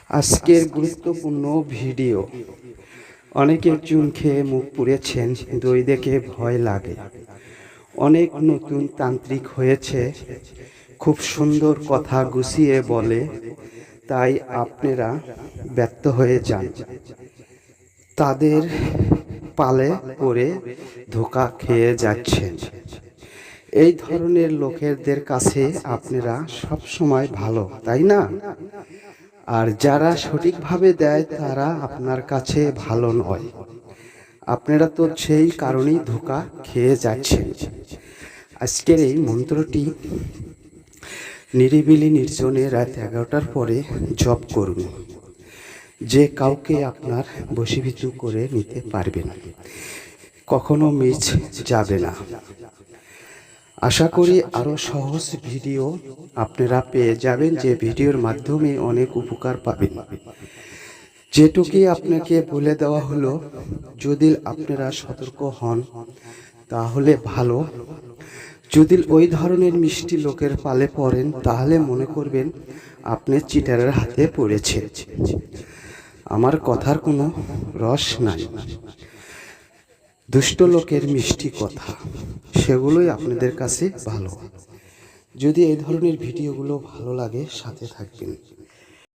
আজকের গুরুত্বপূর্ণ ভিডিও। অনেকে চুন খেয়ে মুখ পুড়েছেন, দই দেখে ভয় লাগে। অনেক নতুন তান্ত্রিক হয়েছে, খুব সুন্দর কথা গুছিয়ে বলে, তাই আপনারা ব্যর্থ হয়ে যান। তাদের পালে পড়ে ধোঁকা খেয়ে যাচ্ছেন। এই ধরনের লোকেদের কাছে আপনারা সব সময় ভালো, তাই না? আর যারা সঠিকভাবে দেয় তারা আপনার কাছে ভালো নয়। আপনারা তো সেই কারণেই ধোঁকা খেয়ে যাচ্ছেন। আজকের এই মন্ত্রটি নিরিবিলি নির্জনে রাত 11টার পরে জপ করুন। যে কাউকে আপনার বশীভূত করে নিতে পারবেন, কখনো মিস যাবে না। আশা করি আরও সহজ ভিডিও আপনারা পেয়ে যাবেন, যে ভিডিওর মাধ্যমে অনেক উপকার পাবেন। যেটুকুই আপনাকে বলে দেওয়া হলো, যদি আপনারা সতর্ক হন তাহলে ভালো। যদি ওই ধরনের মিষ্টি লোকের পালে পড়েন তাহলে মনে করবেন আপনি চিটারের হাতে পড়েছেন। আমার কথার কোনো রস নাই। দুষ্ট লোকের মিষ্টি কথা, সেগুলোই আপনাদের কাছে ভালো। যদি এই ধরনের ভিডিওগুলো ভালো লাগে, সাথে থাকবেন।